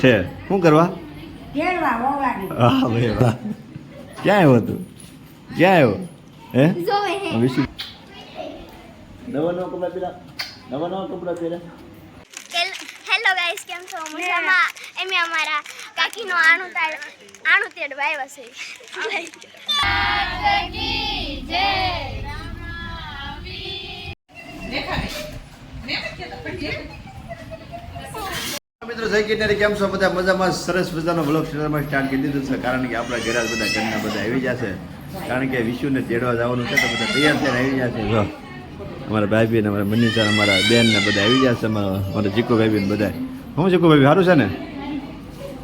છે શું કરવા? તેડવા ઓવાડી. હા ભાઈ વાહ. ક્યાં આવ્યો તું? ક્યાં આવ્યો? હે વિશુ નવા નવા કપડા પહેરા, નવા નવા કપડા પહેરા. હેલો ગાઈસ, કેમ છો? મજામાં. એમે અમારા કાકીનો આણું તેડવા આવ્યા છે. મિત્રો જય કિનારી, કેમ છો બધા? મજામાં. સરસ મજાનો બ્લોગ સ્ટાર્ટ કરી દીધું છે, કારણ કે આપણા ઘરે બધા ઘરના બધા આવી જશે, કારણ કે વિશુને તેડવા જવાનું છે તો બધા તૈયાર થઈને આવી જશે. જો અમારા ભાઈ બેન, અમારા મનીષા, અમારા બેન ને બધા આવી જશે. અમારા જીકુ ભાઈ બેન બધા. હું જીકુ ભાઈ સારું છે ને?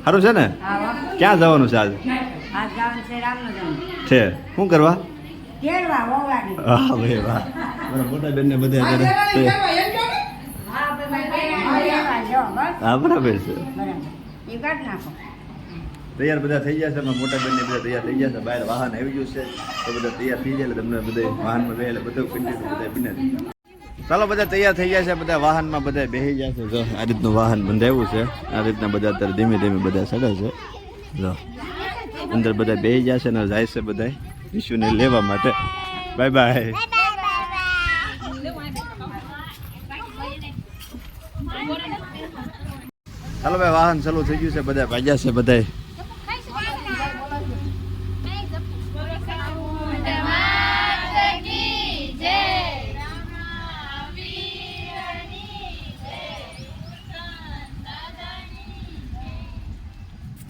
સારું છે ને? ક્યાં જવાનું છે આજે? છે શું કરવા? તેડવા ઓવાડી. હા ભાઈ વાહ. મારા મોટા બેન ને બધા હા બરાબર છે. તૈયાર બધા થઈ જશે. મોટા બેન ને બધા તૈયાર થઈ જશે. બહાર વાહન આવી ગયું છે તો બધા તૈયાર થઈ જાય. તમને બધા વાહનમાં બેસે બધું બધા બને. ચાલો બધા તૈયાર થઈ જશે. બધા વાહનમાં બધા બેસી જશે. જો આ રીતનું વાહન બંધાવ્યું છે. આ રીતના બધા અત્યારે ધીમે ધીમે બધા ચડે છે. જો અંદર બધા બેસી જશે ને જાય છે બધા વિશુને લેવા માટે. Bye bye. ચાલો ભાઈ, વાહન ચાલુ થઈ ગયું છે. બધા ભાગ્યા છે બધા.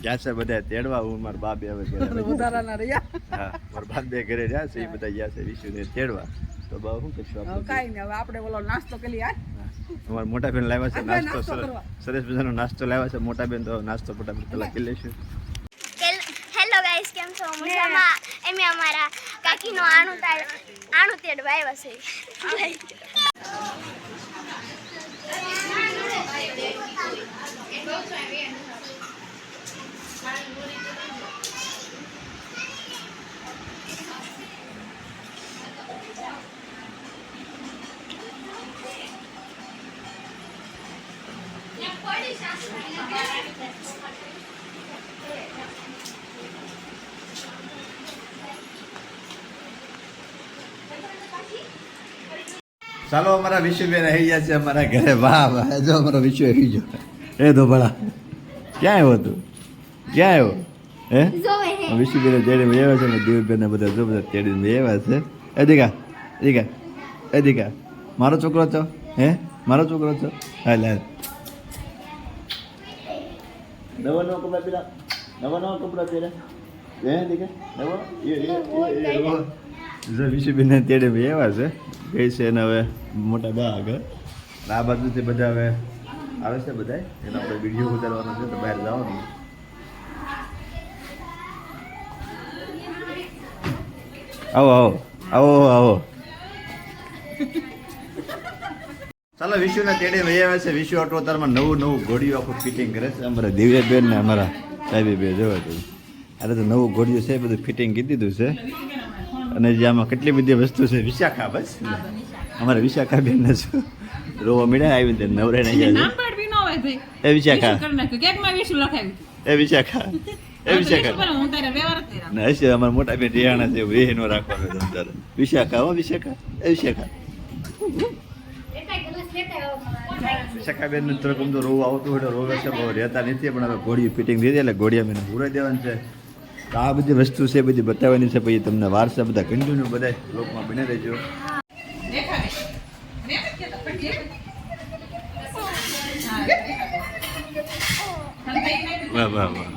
ગયા છે બધા તેડવા. હું મારા બાપ હવે ઉતારાના રહ્યા. હા, મારા બાપ બે ઘરે રહ્યા છે. એ બધા ગયા છે વિશુને તેડવા. તો બહુ શું કરશું આપણે? કાઈ નહીં, હવે આપણે બોલો નાસ્તો કરી યાર. અમારા મોટા બેન લાવ્યા છે નાસ્તો. સરસ મજાનો નાસ્તો લાવ્યા છે મોટા બેન. તો નાસ્તો ફટાફટ પેલા કરી લઈશું. હેલો ગાઈસ, કેમ છો? મજામાં. એમે અમારા કાકીનો આણું તેડવા આવ્યા છે. ચાલો અમારા વિશુબેન આવી ગયા છે અમારા ઘરે. વાહ વાહ. જો અમારો વિશુ આવી ગયો. એ ધોબળા ક્યાં આવ્યો તું? ક્યાં આવ્યો? હે વિશુબેન તેડી આવ્યા છે ને દેવબેન બધા જો બધા તેડીને આવ્યા છે. દીકા દીકા દીકા મારો છોકરો છો? હે મારો છોકરો છો? હાલ હાલ. નવા નવા કપડા પહેરા, નવા નવા કપડા પહેરા. હે દીકા નવા જો વિશુબેન તેડે આવ્યા છે. ગઈ છે ને હવે મોટા બા આગળ. આ બાજુથી બધા હવે આવે છે બધા. એનો આપણે વિડીયો ઉતારવાનો છે તો બહાર જવાનું. આવો આવો આવો આવો. ચાલો વિશુને તેડે આવ્યા છે. વિશુ ઓટો તારમાં નવું ઘોડિયું આખું ફિટિંગ કરે છે. અમારા દિવ્યાબેન ને અમારા સાહેબી બે જોવા તો અરે તો નવું ઘોડિયું છે બધું ફિટિંગ કરી દીધું છે. અને જે આમાં કેટલી બધી વસ્તુ છે. વિશાખા બસ અમારા વિશાખા બેન ને શું રોવા મીડા આવી ને નવરે નહીં જાય. એ વિશાખા એ વિશાખા એ વિશાખા ને હશે અમારા મોટા બેન રિયાણા છે. એ નો રાખવાનું અંદર. વિશાખા હો વિશાખા એ વિશાખા. વિશાખા બેન થોડુંક આમ તો રોવું આવતું હોય તો રોવે છે. બહુ રહેતા નથી પણ હવે ઘોડિયું ફિટિંગ થઈ જાય એટલે ઘોડિયા મેં પૂરાઈ દેવાનું છે. તો આ બધી વસ્તુ છે બધી બતાવવાની છે. પછી તમને વાર છે બધા કન્ટિન્યુ બધા બ્લોગમાં બને રહેજો. વાહ વાહ વાહ.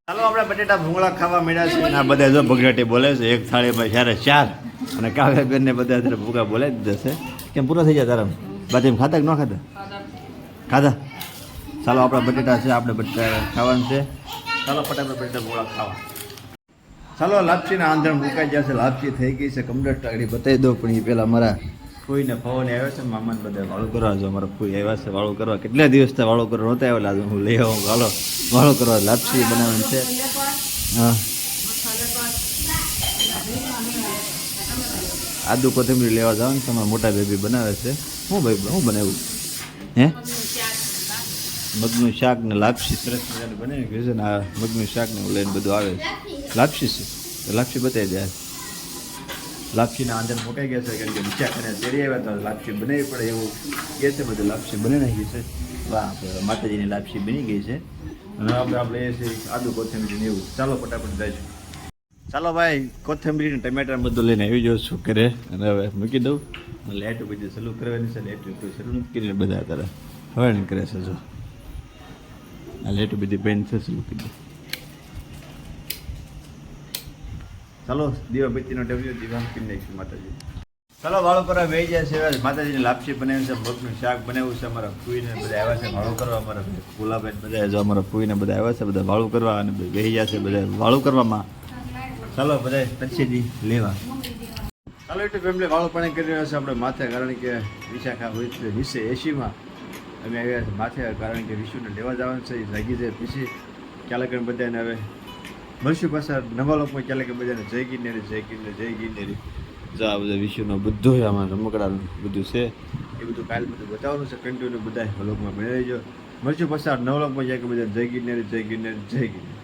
ચાલો આપણે બટેટા ભૂંગળા ખાવા મળ્યા છે. આ બધા જો બગડાટી બોલે છે. એક થાળીમાં જ્યારે 4 અને કાવ્યા બેન ને બધા અત્યારે ભૂગા બોલાવી દીધા છે. કેમ પૂરા થઈ જાય તારા? બાકી એમ ખાતા કે ન ખાતા? ખાધા. ચાલો આપણા બટેટા છે. આપણે બટેટા ખાવાનું છે. ચાલો ફટાફટ બટેટા ભૂંગળા ખાવા. ચાલો લાપસીના આંધણ મુકાઈ ગયા છે. લાપસી થઈ ગઈ છે કમ્પ્લીટ. ટાળી બતાવી દો પણ એ પહેલાં અમારા ફૂઈને ફવાને આવ્યા છે. મામાને બધા વાળું કરવા. જો અમારા ફૂઈ આવ્યા છે વાળું કરવા. કેટલા દિવસથી વાળું કરવા નહોતા આવેલા. હું લઈ આવું. હાલો વાળું કરવા. લાપસી બનાવવાની છે. હા આદુ કોથમીર લેવા જવાનું છે. અમારા મોટા બેબી બનાવે છે. શું ભાઈ શું બનાવ્યું હે મગનું શાક ને લાપસી સરસ મજાનું બનાવી ગયું છે ને આ મગનું શાક ને લઈને બધું આવે લાપસી છે તો લાપસી બતાવી દે લાપસીના આંધણ મુકાઈ ગયા છે કારણ કે વિચાર કરીને તેડી આવ્યા તો લાપસી બનાવવી પડે એવું કહે છે બધું લાપસી બની નાખી છે વાહ માતાજીની લાપસી બની ગઈ છે અને આપણે એ છે આદુ કોથમીર ને એવું ચાલો ફટાફટ જઈશું ચાલો ભાઈ કોથમીર ને ટમેટા બધું લઈને આવી જાઉં શું કરે અને હવે મૂકી દઉં લાઇટ બધી સલું કરવાની છે લાઇટ સલું કરીને બધા અત્યારે હવે કરે છે જો આ લાઇટ બધી બેન છે સલું કીધું ચાલો દીવા બત્તીનો ડબ્લ્યુ દીવા મૂકી નાખીશું માતાજી ચાલો વાળું કરવા બે જાય છે માતાજીની લાપસી બનાવી છે મગનું શાક બનાવ્યું છે અમારા ફૂઈને બધા આવ્યા છે વાળું કરવા અમારા ગુલાબેન બધા જો અમારા ફૂઈને બધા આવ્યા છે બધા વાળું કરવા અને બેસી જશે બધા વાળું કરવામાં ચાલો બધા તરછેજી લેવા ચાલો એટલું ફેમિલી વાળું પાણી કરી રહ્યા છે આપણે માથે કારણ કે વિશાખા હોય 2080માં અમે આવ્યા છે માથે કારણ કે વિશુને લેવા જવાનું છે એ જાગી જાય પછી ક્યાં લગન બધાને હવે મળશું પાછા નવા લોકો ક્યાં લગન બધાને જય ગિરનારી જય ગિરનારી જય ગિરનારી જો આ બધા વિશુનો બધું આમાં રમકડાનું બધું છે એ બધું કાલે બધું બતાવવાનું છે કન્ટિન્યુ બધા વ્લોગમાં બનાવી જો મળશું પાછા નવા લોકો જાય કે બધા જય ગિરનારી જય ગિરનારી જય ગિરનારી